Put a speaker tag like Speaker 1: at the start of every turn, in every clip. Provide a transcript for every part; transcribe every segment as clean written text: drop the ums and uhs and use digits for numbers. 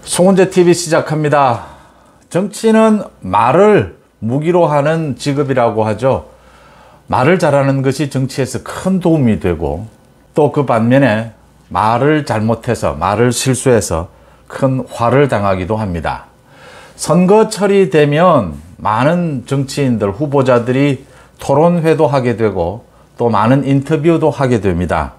Speaker 1: 송은재 TV 시작합니다. 정치는 말을 무기로 하는 직업이라고 하죠. 말을 잘하는 것이 정치에서 큰 도움이 되고, 또 그 반면에 말을 잘못해서, 말을 실수해서 큰 화를 당하기도 합니다. 선거철이 되면 많은 정치인들, 후보자들이 토론회도 하게 되고 또 많은 인터뷰도 하게 됩니다.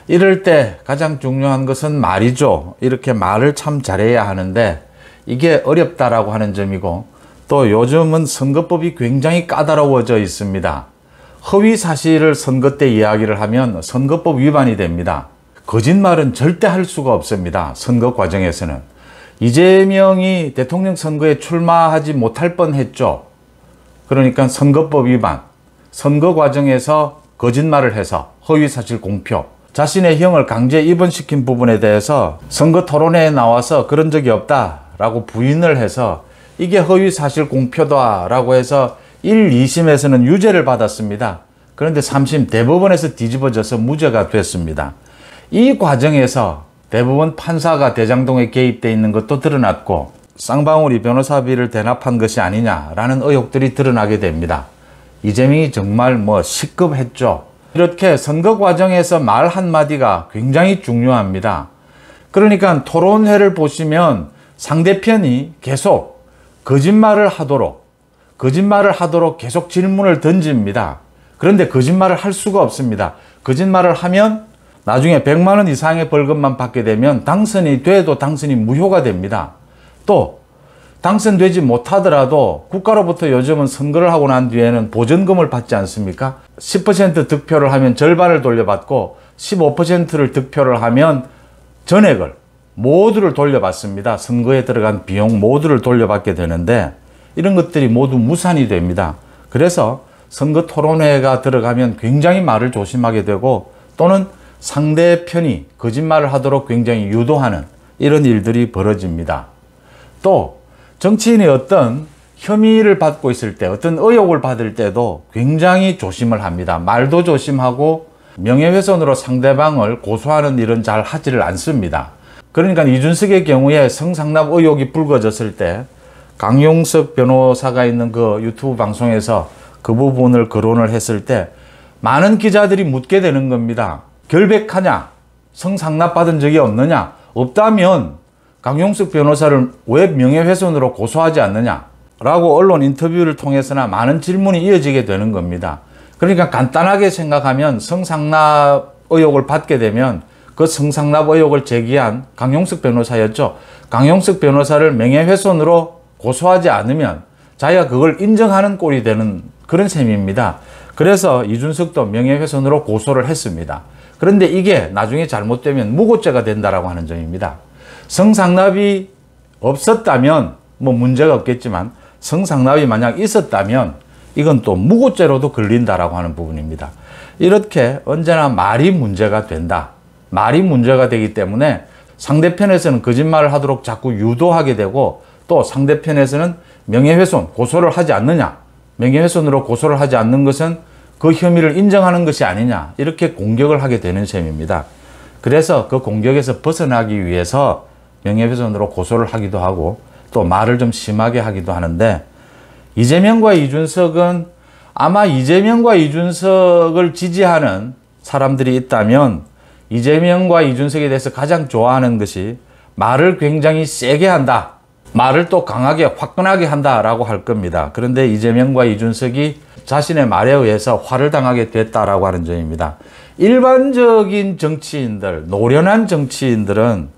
Speaker 1: 이럴 때 가장 중요한 것은 말이죠. 이렇게 말을 참 잘해야 하는데 이게 어렵다라고 하는 점이고, 또 요즘은 선거법이 굉장히 까다로워져 있습니다. 허위 사실을 선거 때 이야기를 하면 선거법 위반이 됩니다. 거짓말은 절대 할 수가 없습니다. 선거 과정에서는. 이재명이 대통령 선거에 출마하지 못할 뻔했죠. 그러니까 선거법 위반, 선거 과정에서 거짓말을 해서 허위 사실 공표, 자신의 형을 강제 입원시킨 부분에 대해서 선거 토론회에 나와서 그런 적이 없다라고 부인을 해서 이게 허위 사실 공표다라고 해서 1, 2심에서는 유죄를 받았습니다. 그런데 3심 대법원에서 뒤집어져서 무죄가 됐습니다. 이 과정에서 대법원 판사가 대장동에 개입되어 있는 것도 드러났고, 쌍방울이 변호사비를 대납한 것이 아니냐라는 의혹들이 드러나게 됩니다. 이재명이 정말 시급했죠. 이렇게 선거 과정에서 말 한마디가 굉장히 중요합니다. 그러니까 토론회를 보시면 상대편이 계속 거짓말을 하도록 계속 질문을 던집니다. 그런데 거짓말을 할 수가 없습니다. 거짓말을 하면 나중에 100만 원 이상의 벌금만 받게 되면 당선이 돼도 당선이 무효가 됩니다. 또 당선되지 못하더라도 국가로부터 요즘은 선거를 하고 난 뒤에는 보전금을 받지 않습니까? 10% 득표를 하면 절반을 돌려받고 15%를 득표를 하면 전액을 모두를 돌려받습니다. 선거에 들어간 비용 모두를 돌려받게 되는데 이런 것들이 모두 무산이 됩니다. 그래서 선거 토론회가 들어가면 굉장히 말을 조심하게 되고, 또는 상대편이 거짓말을 하도록 굉장히 유도하는 이런 일들이 벌어집니다. 또 정치인이 어떤 혐의를 받고 있을 때, 어떤 의혹을 받을 때도 굉장히 조심을 합니다. 말도 조심하고 명예훼손으로 상대방을 고소하는 일은 잘 하지를 않습니다. 그러니까 이준석의 경우에 성상납 의혹이 불거졌을 때 강용석 변호사가 있는 그 유튜브 방송에서 그 부분을 거론을 했을 때 많은 기자들이 묻게 되는 겁니다. 결백하냐? 성상납 받은 적이 없느냐? 없다면 강용석 변호사를 왜 명예훼손으로 고소하지 않느냐? 라고 언론 인터뷰를 통해서나 많은 질문이 이어지게 되는 겁니다. 그러니까 간단하게 생각하면 성상납 의혹을 받게 되면 그 성상납 의혹을 제기한 강용석 변호사였죠. 강용석 변호사를 명예훼손으로 고소하지 않으면 자기가 그걸 인정하는 꼴이 되는 그런 셈입니다. 그래서 이준석도 명예훼손으로 고소를 했습니다. 그런데 이게 나중에 잘못되면 무고죄가 된다라고 하는 점입니다. 성상납이 없었다면 문제가 없겠지만, 성상납이 만약 있었다면 이건 또 무고죄로도 걸린다라고 하는 부분입니다. 이렇게 언제나 말이 문제가 된다. 말이 문제가 되기 때문에 상대편에서는 거짓말을 하도록 자꾸 유도하게 되고, 또 상대편에서는 명예훼손, 고소를 하지 않느냐, 명예훼손으로 고소를 하지 않는 것은 그 혐의를 인정하는 것이 아니냐, 이렇게 공격을 하게 되는 셈입니다. 그래서 그 공격에서 벗어나기 위해서 명예훼손으로 고소를 하기도 하고 또 말을 좀 심하게 하기도 하는데, 이재명과 이준석은 아마 이재명과 이준석을 지지하는 사람들이 있다면 이재명과 이준석에 대해서 가장 좋아하는 것이 말을 굉장히 세게 한다, 말을 또 강하게 화끈하게 한다라고 할 겁니다. 그런데 이재명과 이준석이 자신의 말에 의해서 화를 당하게 됐다라고 하는 점입니다. 일반적인 정치인들, 노련한 정치인들은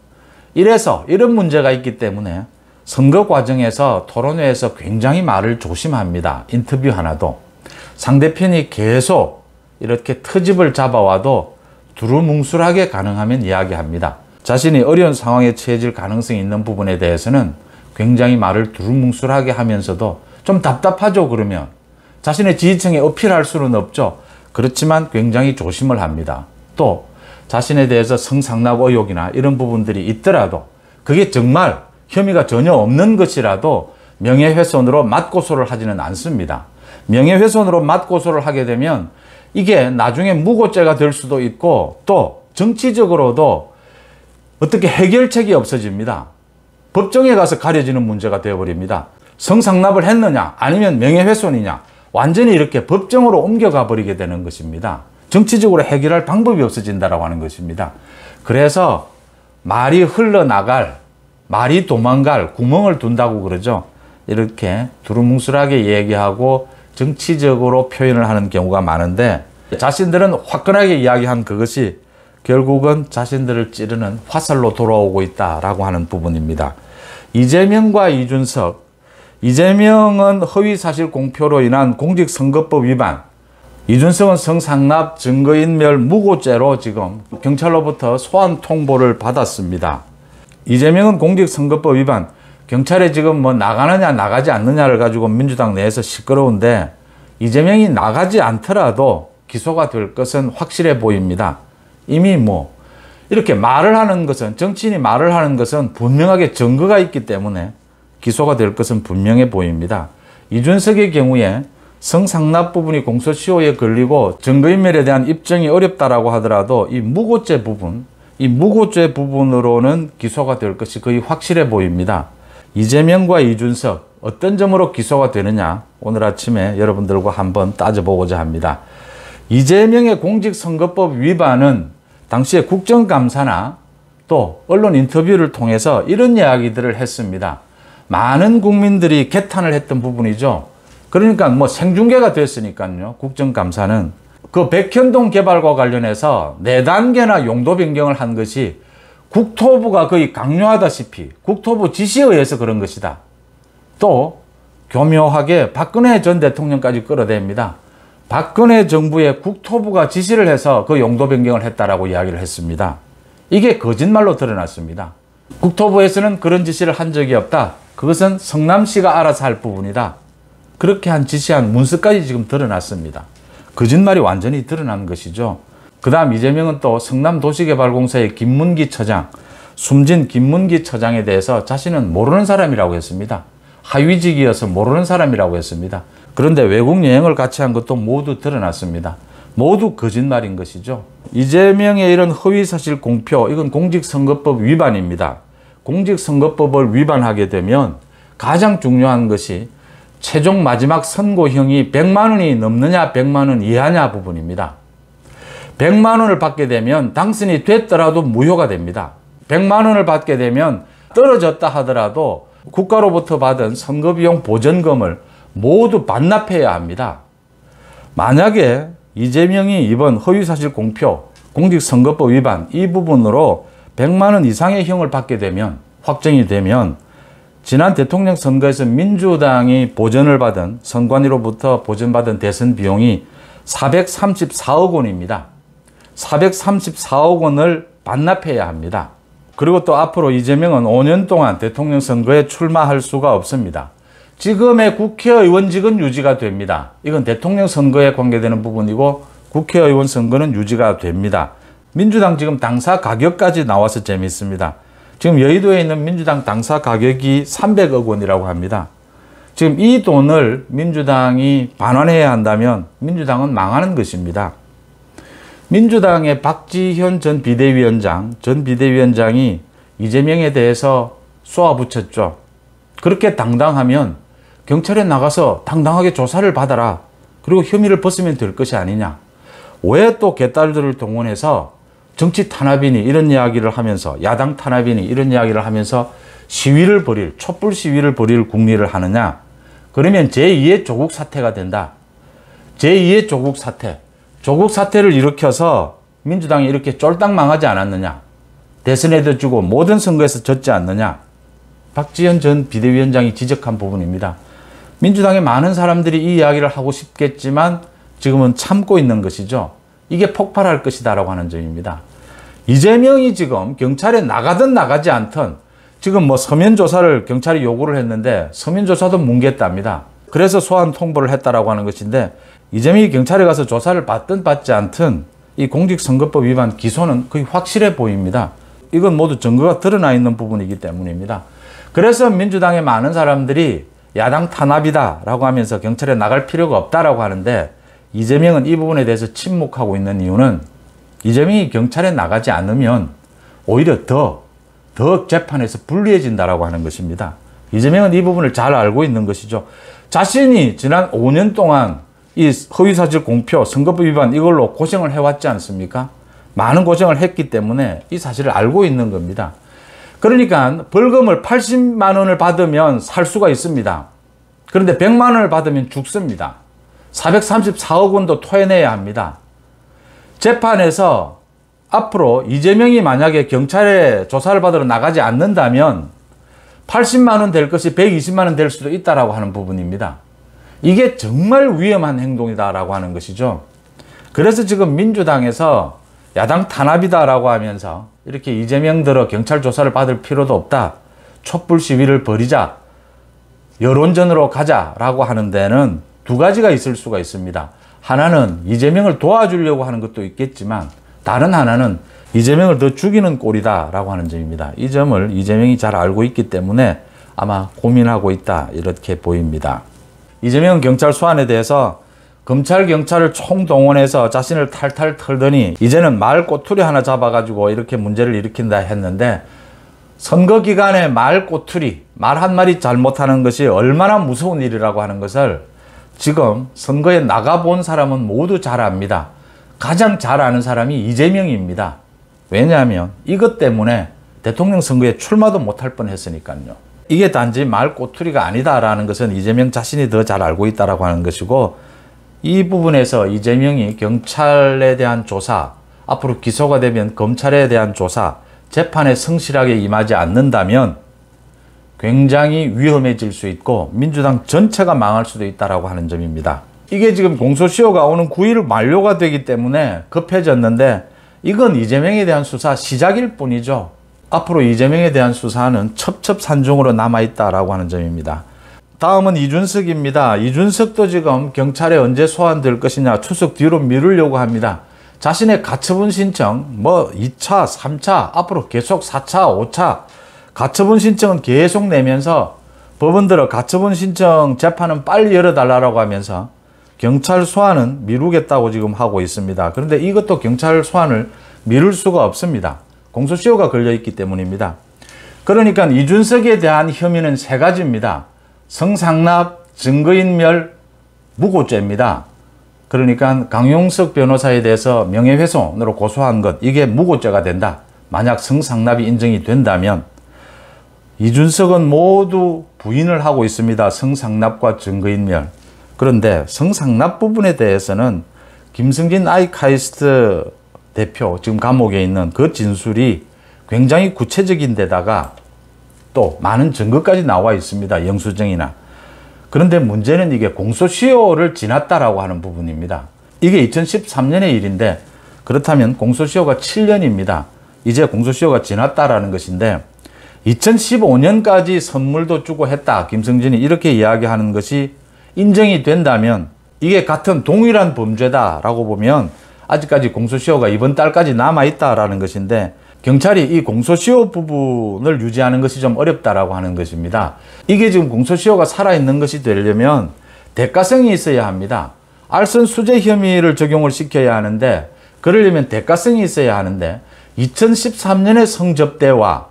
Speaker 1: 이런 문제가 있기 때문에 선거 과정에서 토론회에서 굉장히 말을 조심합니다. 인터뷰 하나도. 상대편이 계속 이렇게 트집을 잡아와도 두루뭉술하게 가능하면 이야기합니다. 자신이 어려운 상황에 처해질 가능성이 있는 부분에 대해서는 굉장히 말을 두루뭉술하게 하면서도 좀 답답하죠. 그러면 자신의 지지층에 어필할 수는 없죠. 그렇지만 굉장히 조심을 합니다. 또 자신에 대해서 성상납 의혹이나 이런 부분들이 있더라도 그게 정말 혐의가 전혀 없는 것이라도 명예훼손으로 맞고소를 하지는 않습니다. 명예훼손으로 맞고소를 하게 되면 이게 나중에 무고죄가 될 수도 있고, 또 정치적으로도 어떻게 해결책이 없어집니다. 법정에 가서 가려지는 문제가 되어버립니다. 성상납을 했느냐 아니면 명예훼손이냐 완전히 이렇게 법정으로 옮겨가 버리게 되는 것입니다. 정치적으로 해결할 방법이 없어진다라고 하는 것입니다. 그래서 말이 흘러나갈, 말이 도망갈 구멍을 둔다고 그러죠. 이렇게 두루뭉술하게 얘기하고 정치적으로 표현을 하는 경우가 많은데 자신들은 화끈하게 이야기한 그것이 결국은 자신들을 찌르는 화살로 돌아오고 있다라고 하는 부분입니다. 이재명과 이준석, 이재명은 허위사실 공표로 인한 공직선거법 위반, 이준석은 성상납 증거인멸 무고죄로 지금 경찰로부터 소환 통보를 받았습니다. 이재명은 공직선거법 위반, 경찰에 지금 뭐 나가느냐 나가지 않느냐를 가지고 민주당 내에서 시끄러운데 이재명이 나가지 않더라도 기소가 될 것은 확실해 보입니다. 이미 뭐 이렇게 말을 하는 것은, 정치인이 말을 하는 것은 분명하게 증거가 있기 때문에 기소가 될 것은 분명해 보입니다. 이준석의 경우에 성상납 부분이 공소시효에 걸리고 증거인멸에 대한 입증이 어렵다라고 하더라도 이 무고죄 부분, 이 무고죄 부분으로는 기소가 될 것이 거의 확실해 보입니다. 이재명과 이준석 어떤 점으로 기소가 되느냐 오늘 아침에 여러분들과 한번 따져보고자 합니다. 이재명의 공직선거법 위반은 당시에 국정감사나 또 언론 인터뷰를 통해서 이런 이야기들을 했습니다. 많은 국민들이 개탄을 했던 부분이죠. 그러니까 뭐 생중계가 됐으니까요. 국정감사는 그 백현동 개발과 관련해서 4단계나 용도 변경을 한 것이 국토부가 거의 강요하다시피 국토부 지시에 의해서 그런 것이다. 또 교묘하게 박근혜 전 대통령까지 끌어댑니다. 박근혜 정부의 국토부가 지시를 해서 그 용도 변경을 했다라고 이야기를 했습니다. 이게 거짓말로 드러났습니다. 국토부에서는 그런 지시를 한 적이 없다. 그것은 성남시가 알아서 할 부분이다. 그렇게 지시한 문서까지 지금 드러났습니다. 거짓말이 완전히 드러난 것이죠. 그 다음 이재명은 또 성남도시개발공사의 김문기 처장, 숨진 김문기 처장에 대해서 자신은 모르는 사람이라고 했습니다. 하위직이어서 모르는 사람이라고 했습니다. 그런데 외국 여행을 같이 한 것도 모두 드러났습니다. 모두 거짓말인 것이죠. 이재명의 이런 허위사실 공표, 이건 공직선거법 위반입니다. 공직선거법을 위반하게 되면 가장 중요한 것이 최종 마지막 선고형이 100만 원이 넘느냐 100만 원 이하냐 부분입니다. 100만 원을 받게 되면 당선이 됐더라도 무효가 됩니다. 100만 원을 받게 되면 떨어졌다 하더라도 국가로부터 받은 선거비용 보전금을 모두 반납해야 합니다. 만약에 이재명이 이번 허위사실 공표, 공직선거법 위반 이 부분으로 100만 원 이상의 형을 받게 되면, 확정이 되면 지난 대통령 선거에서 민주당이 보전을 받은, 선관위로부터 보전받은 대선 비용이 434억 원입니다. 434억 원을 반납해야 합니다. 그리고 또 앞으로 이재명은 5년 동안 대통령 선거에 출마할 수가 없습니다. 지금의 국회의원직은 유지가 됩니다. 이건 대통령 선거에 관계되는 부분이고 국회의원 선거는 유지가 됩니다. 민주당 지금 당사 가격까지 나와서 재미있습니다. 지금 여의도에 있는 민주당 당사 가격이 300억 원이라고 합니다. 지금 이 돈을 민주당이 반환해야 한다면 민주당은 망하는 것입니다. 민주당의 박지현 전 비대위원장이 이재명에 대해서 쏘아붙였죠. 그렇게 당당하면 경찰에 나가서 당당하게 조사를 받아라. 그리고 혐의를 벗으면 될 것이 아니냐. 왜 또 개딸들을 동원해서 정치 탄압이니 이런 이야기를 하면서, 야당 탄압이니 이런 이야기를 하면서 시위를 벌일, 촛불 시위를 벌일 국리를 하느냐. 그러면 제2의 조국 사태가 된다. 제2의 조국 사태. 조국 사태를 일으켜서 민주당이 이렇게 쫄딱 망하지 않았느냐. 대선에도 지고 모든 선거에서 졌지 않느냐. 박지현 전 비대위원장이 지적한 부분입니다. 민주당의 많은 사람들이 이 이야기를 하고 싶겠지만 지금은 참고 있는 것이죠. 이게 폭발할 것이다 라고 하는 점입니다. 이재명이 지금 경찰에 나가든 나가지 않든 지금 뭐 서면 조사를 경찰이 요구를 했는데 서면 조사도 뭉갰답니다. 그래서 소환 통보를 했다라고 하는 것인데, 이재명이 경찰에 가서 조사를 받든 받지 않든 이 공직선거법 위반 기소는 거의 확실해 보입니다. 이건 모두 증거가 드러나 있는 부분이기 때문입니다. 그래서 민주당의 많은 사람들이 야당 탄압이다 라고 하면서 경찰에 나갈 필요가 없다라고 하는데, 이재명은 이 부분에 대해서 침묵하고 있는 이유는 이재명이 경찰에 나가지 않으면 오히려 더 더 재판에서 불리해진다라고 하는 것입니다. 이재명은 이 부분을 잘 알고 있는 것이죠. 자신이 지난 5년 동안 이 허위사실 공표, 선거법 위반 이걸로 고생을 해왔지 않습니까? 많은 고생을 했기 때문에 이 사실을 알고 있는 겁니다. 그러니까 벌금을 80만 원을 받으면 살 수가 있습니다. 그런데 100만 원을 받으면 죽습니다. 434억 원도 토해내야 합니다. 재판에서 앞으로 이재명이 만약에 경찰에 조사를 받으러 나가지 않는다면 80만 원 될 것이 120만 원 될 수도 있다라고 하는 부분입니다. 이게 정말 위험한 행동이다라고 하는 것이죠. 그래서 지금 민주당에서 야당 탄압이다라고 하면서 이렇게 이재명들어 경찰 조사를 받을 필요도 없다. 촛불 시위를 벌이자. 여론전으로 가자라고 하는 데는 두 가지가 있을 수가 있습니다. 하나는 이재명을 도와주려고 하는 것도 있겠지만 다른 하나는 이재명을 더 죽이는 꼴이다라고 하는 점입니다. 이 점을 이재명이 잘 알고 있기 때문에 아마 고민하고 있다 이렇게 보입니다. 이재명은 경찰 소환에 대해서 검찰 경찰을 총동원해서 자신을 탈탈 털더니 이제는 말 꼬투리 하나 잡아가지고 이렇게 문제를 일으킨다 했는데 선거 기간에 말 꼬투리, 말 한마디 잘못하는 것이 얼마나 무서운 일이라고 하는 것을 지금 선거에 나가본 사람은 모두 잘 압니다. 가장 잘 아는 사람이 이재명입니다. 왜냐하면 이것 때문에 대통령 선거에 출마도 못할 뻔했으니까요. 이게 단지 말 꼬투리가 아니다라는 것은 이재명 자신이 더 잘 알고 있다라고 하는 것이고 이 부분에서 이재명이 경찰에 대한 조사, 앞으로 기소가 되면 검찰에 대한 조사, 재판에 성실하게 임하지 않는다면 굉장히 위험해질 수 있고 민주당 전체가 망할 수도 있다라고 하는 점입니다. 이게 지금 공소시효가 오는 9일 만료가 되기 때문에 급해졌는데 이건 이재명에 대한 수사 시작일 뿐이죠. 앞으로 이재명에 대한 수사는 첩첩산중으로 남아있다라고 하는 점입니다. 다음은 이준석입니다. 이준석도 지금 경찰에 언제 소환될 것이냐 추석 뒤로 미루려고 합니다. 자신의 가처분 신청 2차, 3차, 앞으로 계속 4차, 5차 가처분 신청은 계속 내면서 법원들은 가처분 신청 재판은 빨리 열어달라고 하면서 경찰 소환은 미루겠다고 지금 하고 있습니다. 그런데 이것도 경찰 소환을 미룰 수가 없습니다. 공소시효가 걸려있기 때문입니다. 그러니까 이준석에 대한 혐의는 세 가지입니다. 성상납, 증거인멸, 무고죄입니다. 그러니까 강용석 변호사에 대해서 명예훼손으로 고소한 것, 이게 무고죄가 된다. 만약 성상납이 인정이 된다면 이준석은 모두 부인을 하고 있습니다. 성상납과 증거인멸. 그런데 성상납 부분에 대해서는 김승진 아이카이스트 대표, 지금 감옥에 있는 그 진술이 굉장히 구체적인 데다가 또 많은 증거까지 나와 있습니다. 영수증이나. 그런데 문제는 이게 공소시효를 지났다라고 하는 부분입니다. 이게 2013년의 일인데 그렇다면 공소시효가 7년입니다. 이제 공소시효가 지났다라는 것인데 2015년까지 선물도 주고 했다. 김승진이 이렇게 이야기하는 것이 인정이 된다면 이게 같은 동일한 범죄다라고 보면 아직까지 공소시효가 이번 달까지 남아있다라는 것인데 경찰이 이 공소시효 부분을 유지하는 것이 좀 어렵다라고 하는 것입니다. 이게 지금 공소시효가 살아있는 것이 되려면 대가성이 있어야 합니다. 알선 수재 혐의를 적용을 시켜야 하는데 그러려면 대가성이 있어야 하는데 2013년의 성접대와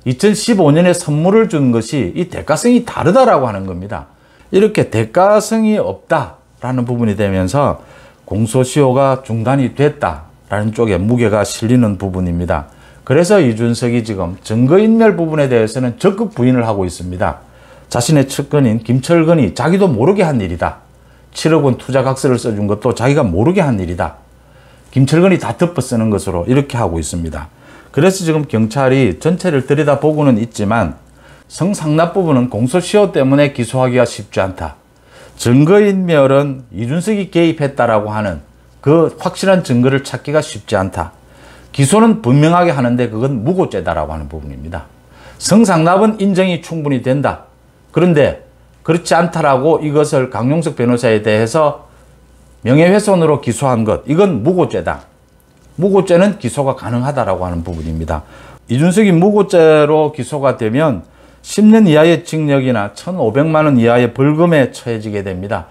Speaker 1: 2015년에 선물을 준 것이 이 대가성이 다르다라고 하는 겁니다. 이렇게 대가성이 없다라는 부분이 되면서 공소시효가 중단이 됐다라는 쪽에 무게가 실리는 부분입니다. 그래서 이준석이 지금 증거인멸 부분에 대해서는 적극 부인을 하고 있습니다. 자신의 측근인 김철근이 자기도 모르게 한 일이다. 7억 원 투자 각서를 써준 것도 자기가 모르게 한 일이다. 김철근이 다 덮어 쓰는 것으로 이렇게 하고 있습니다. 그래서 지금 경찰이 전체를 들여다보고는 있지만 성상납 부분은 공소시효 때문에 기소하기가 쉽지 않다. 증거인멸은 이준석이 개입했다라고 하는 그 확실한 증거를 찾기가 쉽지 않다. 기소는 분명하게 하는데 그건 무고죄다라고 하는 부분입니다. 성상납은 인정이 충분히 된다. 그런데 그렇지 않다라고 이것을 강용석 변호사에 대해서 명예훼손으로 기소한 것, 이건 무고죄다. 무고죄는 기소가 가능하다라고 하는 부분입니다. 이준석이 무고죄로 기소가 되면 10년 이하의 징역이나 1,500만 원 이하의 벌금에 처해지게 됩니다.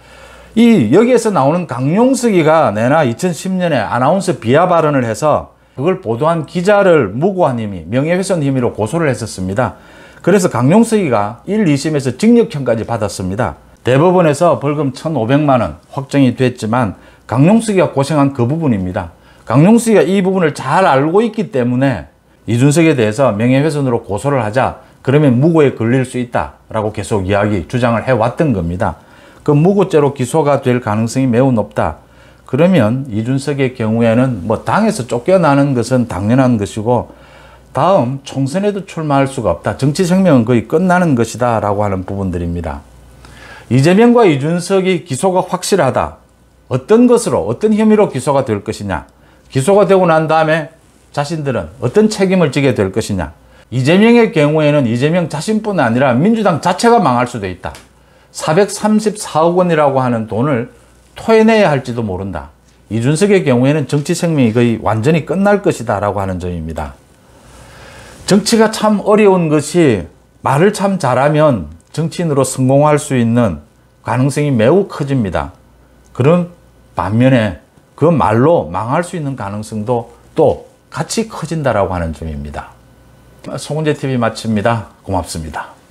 Speaker 1: 여기에서 나오는 강용석이가 내나 2010년에 아나운서 비하 발언을 해서 그걸 보도한 기자를 무고한 혐의, 명예훼손 혐의로 고소를 했었습니다. 그래서 강용석이가 1, 2심에서 징역형까지 받았습니다. 대법원에서 벌금 1,500만 원 확정이 됐지만 강용석이가 고생한 그 부분입니다. 강용석이가 이 부분을 잘 알고 있기 때문에 이준석에 대해서 명예훼손으로 고소를 하자, 그러면 무고에 걸릴 수 있다라고 계속 주장을 해왔던 겁니다. 그 무고죄로 기소가 될 가능성이 매우 높다. 그러면 이준석의 경우에는 뭐 당에서 쫓겨나는 것은 당연한 것이고 다음 총선에도 출마할 수가 없다. 정치 생명은 거의 끝나는 것이다 라고 하는 부분들입니다. 이재명과 이준석이 기소가 확실하다. 어떤 것으로, 어떤 혐의로 기소가 될 것이냐. 기소가 되고 난 다음에 자신들은 어떤 책임을 지게 될 것이냐. 이재명의 경우에는 이재명 자신뿐 아니라 민주당 자체가 망할 수도 있다. 434억 원이라고 하는 돈을 토해내야 할지도 모른다. 이준석의 경우에는 정치 생명이 거의 완전히 끝날 것이다 라고 하는 점입니다. 정치가 참 어려운 것이 말을 참 잘하면 정치인으로 성공할 수 있는 가능성이 매우 커집니다. 그런 반면에 그 말로 망할 수 있는 가능성도 또 같이 커진다라고 하는 점입니다. 송은재TV 마칩니다. 고맙습니다.